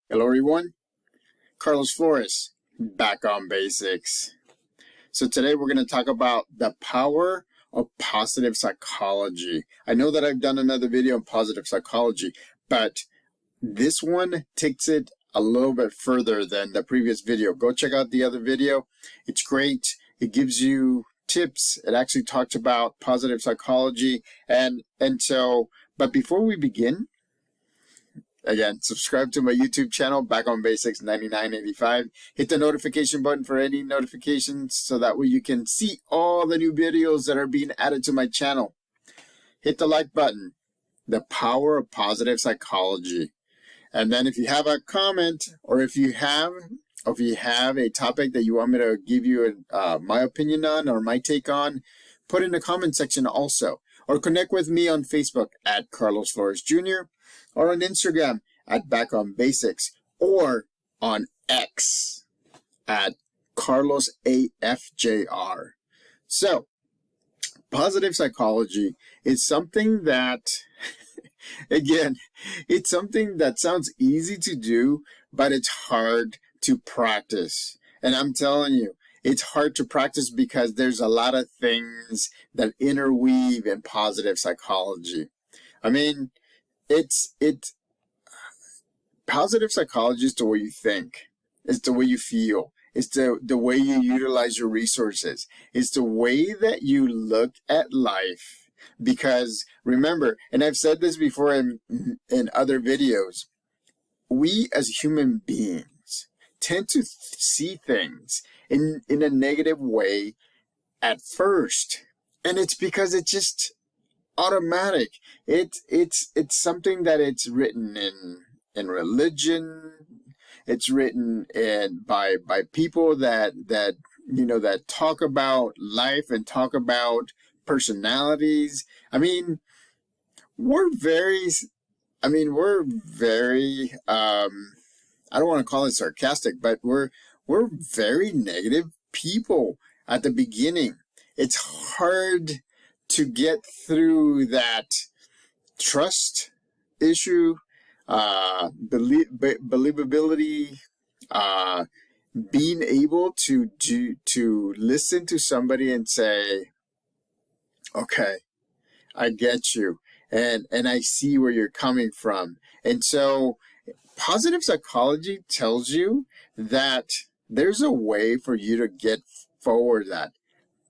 Hello everyone, Carlos Flores, back on basics. So today we're going to talk about the power of positive psychology. I know that I've done another video on positive psychology, but this one takes it a little bit further than the previous video. Go check out the other video. It's great. It gives you tips. It actually talks about positive psychology. But before we begin, again, subscribe to my YouTube channel, Back on Basics 9985. Hit the notification button for any notifications so that way you can see all the new videos that are being added to my channel. Hit the like button. The power of positive psychology. And then if you have a comment or if you have a topic that you want me to give you my opinion on or my take on, put in the comment section also. Or connect with me on Facebook at Carlos Flores Jr. or on Instagram at Back on Basics or on X at Carlos AFJR. So, positive psychology is something that, again, it's something that sounds easy to do, but it's hard to practice. And I'm telling you, it's hard to practice because there's a lot of things that interweave in positive psychology. I mean, positive psychology is the way you think. It's the way you feel. It's the way you utilize your resources. It's the way that you look at life. Because remember, and I've said this before in other videos, we as human beings tend to see things in a negative way at first. And it's because it's just automatic. It's something that it's written in religion. It's written by people that talk about life and talk about personalities. I mean, we're very I don't want to call it sarcastic, but we're very negative people at the beginning. It's hard to get through that trust issue, believability, being able to listen to somebody and say, okay, I get you, and I see where you're coming from. And so positive psychology tells you that there's a way for you to get forward,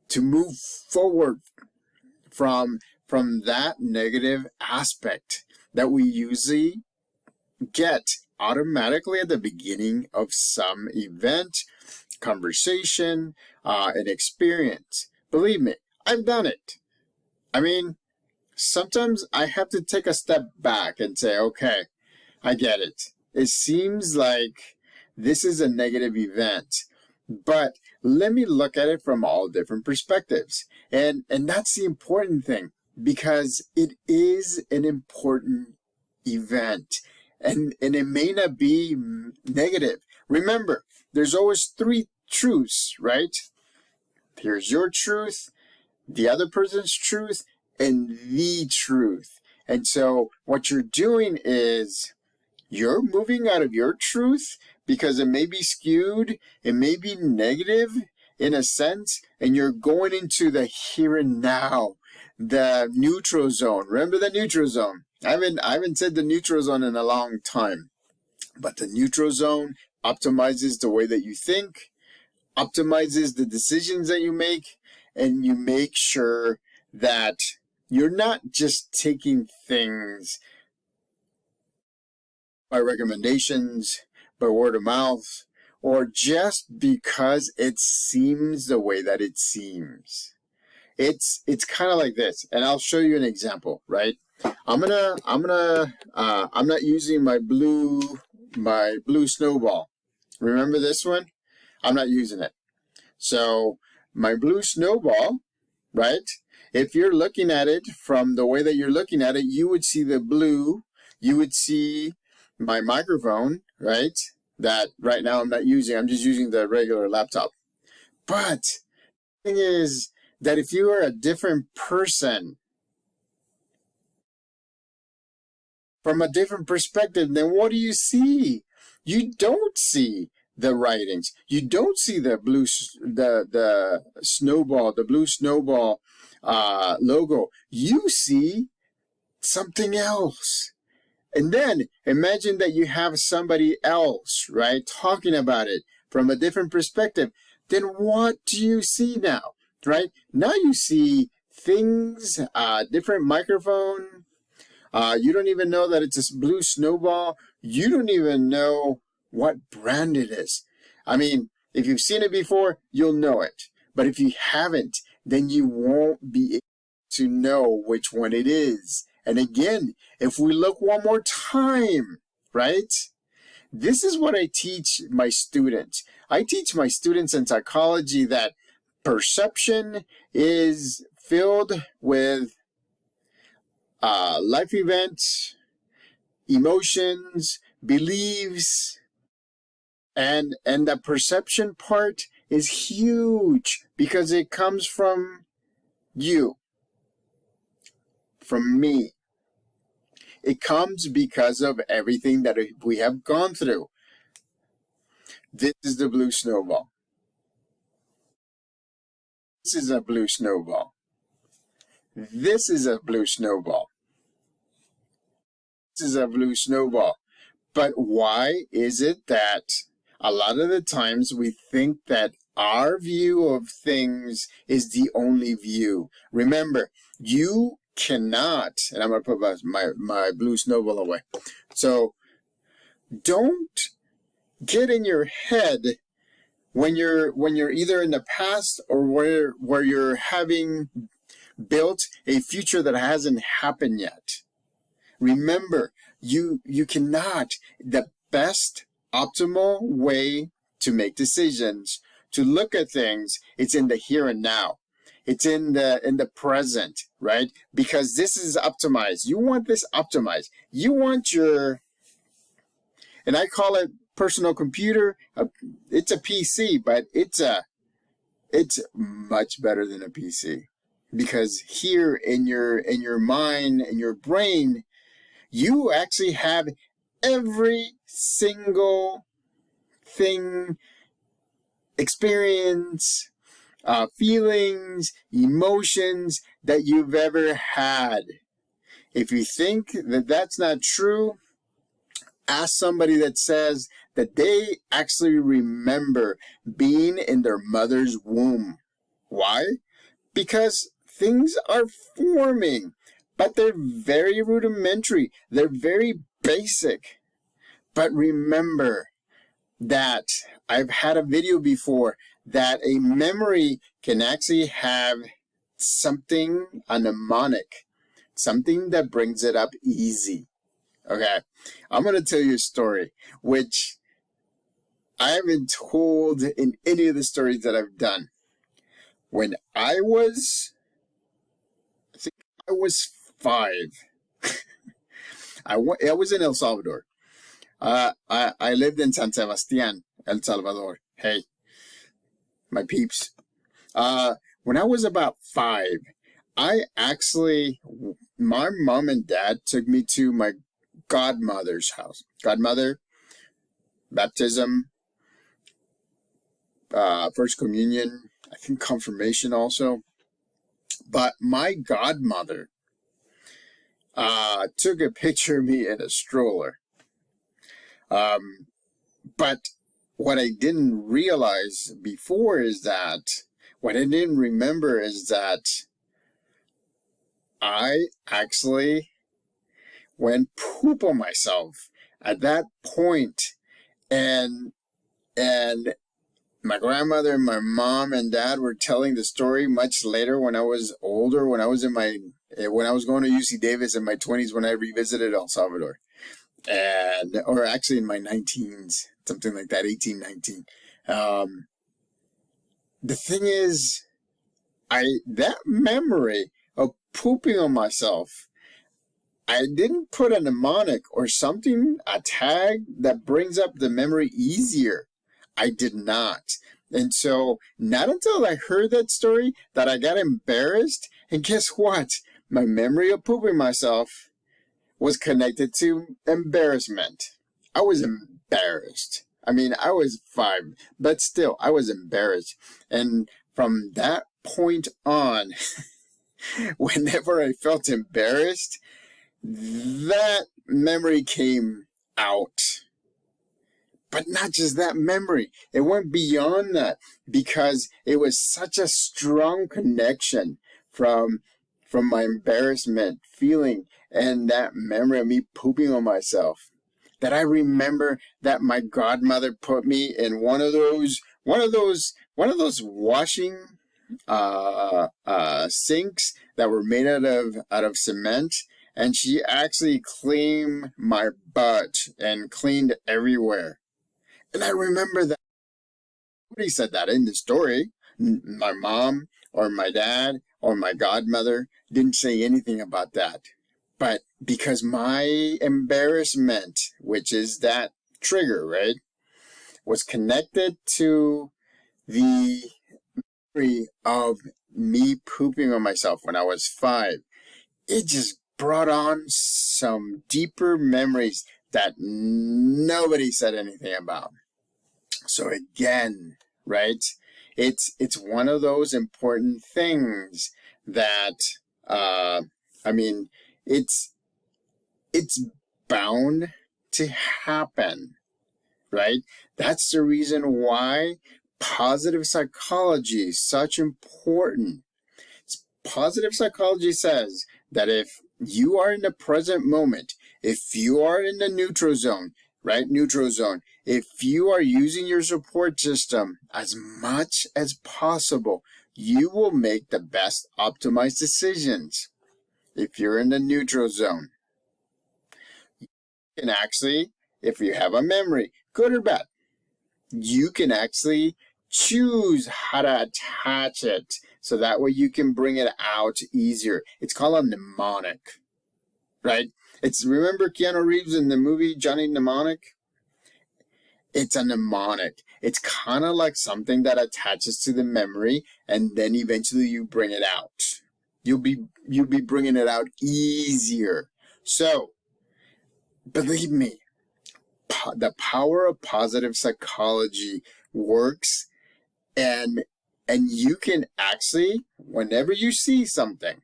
to move forward from that negative aspect that we usually get automatically at the beginning of some event, conversation, an experience. Believe me, I've done it. I mean, sometimes I have to take a step back and say, okay, I get it. It seems like this is a negative event, but let me look at it from all different perspectives. And that's the important thing, because it is an important event. And it may not be negative. Remember, there's always three truths, right? Here's your truth, the other person's truth, and the truth. And so what you're doing is you're moving out of your truth because it may be skewed, it may be negative in a sense, and you're going into the here and now, the neutral zone. Remember the neutral zone? I haven't said the neutral zone in a long time, but the neutral zone optimizes the way that you think, optimizes the decisions that you make, and you make sure that you're not just taking things by recommendations, by word of mouth, or just because it seems the way that it seems. It's kind of like this, and I'll show you an example, right? I'm not using my blue snowball. Remember this one? I'm not using it. So my blue snowball, right? If you're looking at it from the way that you're looking at it, you would see the blue, you would see my microphone, right? That right now I'm not using, I'm just using the regular laptop. But the thing is that if you are a different person, from a different perspective, then what do you see? you don't see the writings. You don't see the the snowball, the blue snowball logo. You see something else. And then imagine that you have somebody else, right, talking about it from a different perspective. Then what do you see now, right? Now you see things, different microphone. You don't even know that it's a blue snowball. You don't even know what brand it is. I mean, if you've seen it before, you'll know it. But if you haven't, then you won't be able to know which one it is. And again, if we look one more time, right? This is what I teach my students. I teach my students in psychology that perception is filled with life events, emotions, beliefs, and the perception part is huge because it comes from you, from me. It comes because of everything that we have gone through. This is the blue snowball. This is a blue snowball. This is a blue snowball. This is a blue snowball. But why is it that a lot of the times we think that our view of things is the only view? Remember, you cannot, and I'm going to put my blue snowball away. So don't get in your head when you're either in the past or where you're having built a future that hasn't happened yet. Remember, you cannot. The best optimal way to make decisions, to look at things, it's in the here and now. It's in the present, right? Because this is optimized. You want this optimized. You want your, and I call it personal computer. It's a PC, but it's much better than a PC. Because here in your mind, in your brain, you actually have every single thing, experience, feelings, emotions that you've ever had. If you think that that's not true, ask somebody that says that they actually remember being in their mother's womb. Why? Because things are forming, but they're very rudimentary. They're very basic. But remember that I've had a video before that a memory can actually have something, a mnemonic, something that brings it up easy. Okay, I'm going to tell you a story, which I haven't told in any of the stories that I've done. When I was 5. I was in El Salvador. I lived in San Sebastián, El Salvador. Hey, my peeps. When I was about 5, my mom and dad took me to my godmother's house. Godmother, baptism, first communion, I think confirmation also. But my godmother took a picture of me in a stroller. But what I didn't realize before is that, what I didn't remember is that I actually went poop on myself at that point. And my grandmother and my mom and dad were telling the story much later when I was older, when I was going to UC Davis in my 20s, when I revisited El Salvador. Or actually in my 19s, something like that, 18, 19. The thing is, that memory of pooping on myself, I didn't put a mnemonic or something, a tag that brings up the memory easier. I did not. And so, not until I heard that story that I got embarrassed. And guess what? My memory of pooping myself was connected to embarrassment. I was embarrassed embarrassed. I mean, I was 5, but still, I was embarrassed. And from that point on, whenever I felt embarrassed, that memory came out. But not just that memory. It went beyond that because it was such a strong connection from my embarrassment feeling and that memory of me pooping on myself, that I remember that my godmother put me in one of those washing sinks that were made out of cement, and she actually cleaned my butt and cleaned everywhere. And I remember that nobody said that in the story. My mom or my dad or my godmother didn't say anything about that. But because my embarrassment, which is that trigger, right, was connected to the memory of me pooping on myself when I was 5, it just brought on some deeper memories that nobody said anything about. So again, right, it's one of those important things that I mean, it's bound to happen, right? That's the reason why positive psychology is such important. Positive psychology says that if you are in the present moment, if you are in the neutral zone, right? Neutral zone. If you are using your support system as much as possible, you will make the best optimized decisions. If you're in the neutral zone, you can actually, if you have a memory, good or bad, you can actually choose how to attach it so that way you can bring it out easier. It's called a mnemonic, right? Remember Keanu Reeves in the movie Johnny Mnemonic? It's a mnemonic. It's kind of like something that attaches to the memory, and then eventually you bring it out. You'll be bringing it out easier. So, believe me, the power of positive psychology works, and you can actually, whenever you see something,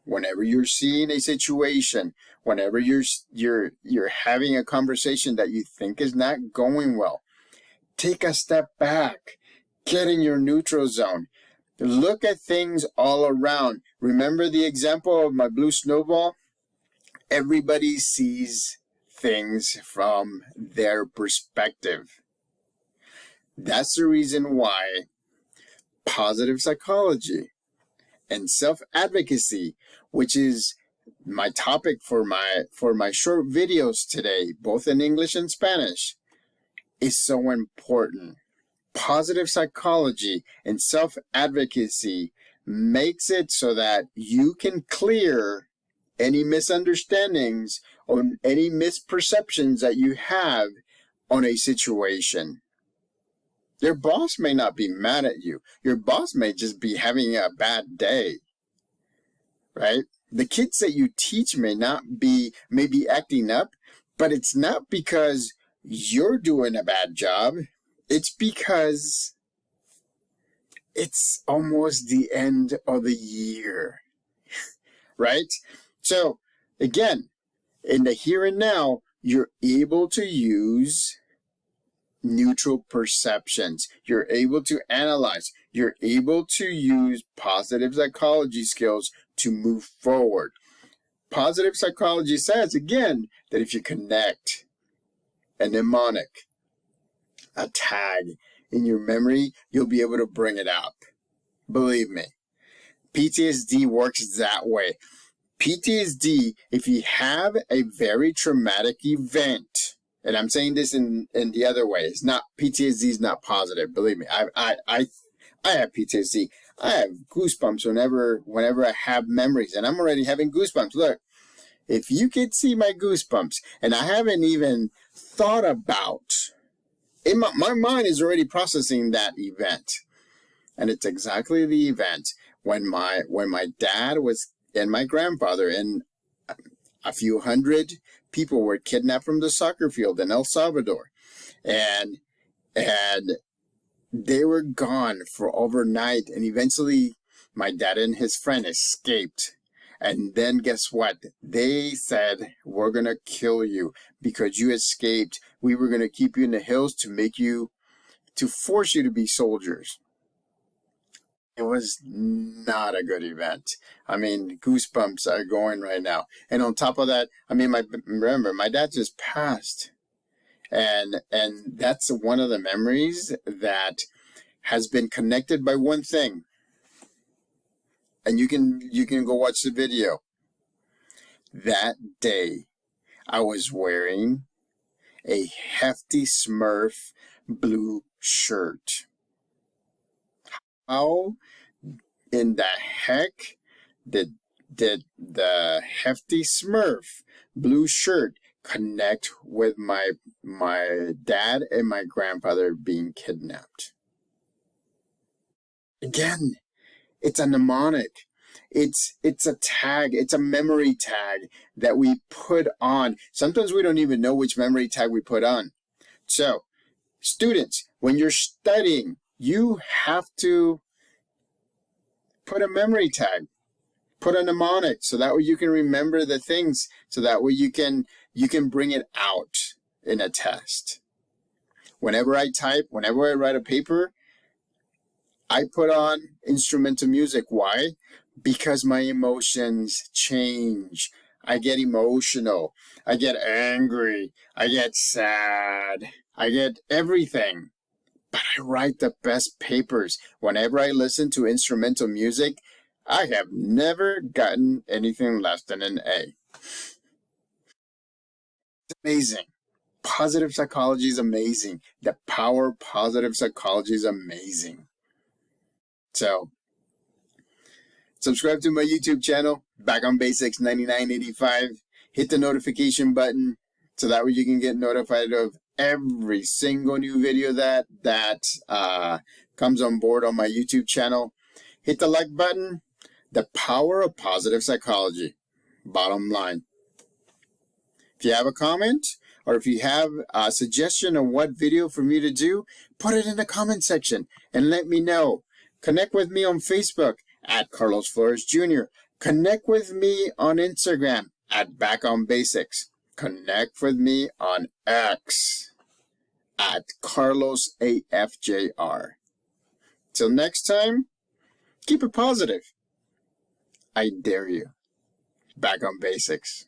whenever you're seeing a situation, whenever you're having a conversation that you think is not going well, take a step back, get in your neutral zone, look at things all around. Remember the example of my blue snowball? Everybody sees things from their perspective. That's the reason why positive psychology and self-advocacy, which is my topic for my short videos today, both in English and Spanish, is so important. Positive psychology and self-advocacy makes it so that you can clear any misunderstandings or any misperceptions that you have on a situation. Your boss may not be mad at you. Your boss may just be having a bad day, right? The kids that you teach may be acting up, but it's not because you're doing a bad job. It's because it's almost the end of the year, right? So again, in the here and now, you're able to use neutral perceptions. You're able to analyze. You're able to use positive psychology skills to move forward. Positive psychology says, again, that if you connect a mnemonic, a tag in your memory, you'll be able to bring it up. Believe me, PTSD works that way. PTSD, if you have a very traumatic event, and I'm saying this in the other way, it's not, PTSD is not positive. Believe me, I have PTSD. I have goosebumps whenever I have memories, and I'm already having goosebumps. Look, if you could see my goosebumps, and I haven't even thought about, my mind is already processing that event, and it's exactly the event when my dad was and my grandfather, and a few hundred people were kidnapped from the soccer field in El Salvador, and and they were gone for overnight, and eventually my dad and his friend escaped. And then guess what? They said, we're going to kill you because you escaped. We were going to keep you in the hills to force you to be soldiers. It was not a good event. I mean, goosebumps are going right now. And on top of that, I mean, remember, my dad just passed. And that's one of the memories that has been connected by one thing. And you can go watch the video. That day, I was wearing a hefty Smurf blue shirt. How in the heck did the hefty Smurf blue shirt connect with my dad and my grandfather being kidnapped? Again, it's a mnemonic. It's a tag. It's a memory tag that we put on. Sometimes we don't even know which memory tag we put on. So, students, when you're studying, you have to put a memory tag, put a mnemonic, so that way you can remember the things, so that way you can bring it out in a test. Whenever I type, whenever I write a paper, I put on instrumental music. Why? Because my emotions change. I get emotional. I get angry. I get sad. I get everything. But I write the best papers. Whenever I listen to instrumental music, I have never gotten anything less than an A. It's amazing. Positive psychology is amazing. The power of positive psychology is amazing. So, subscribe to my YouTube channel, Back on Basics 9985. Hit the notification button so that way you can get notified of every single new video that comes on board on my YouTube channel. Hit the like button. The power of positive psychology. Bottom line. If you have a comment or if you have a suggestion on what video for me to do, put it in the comment section and let me know. Connect with me on Facebook at Carlos Flores Jr. Connect with me on Instagram at Back on Basics. Connect with me on X at Carlos AFJR. Till next time, keep it positive. I dare you. Back on Basics.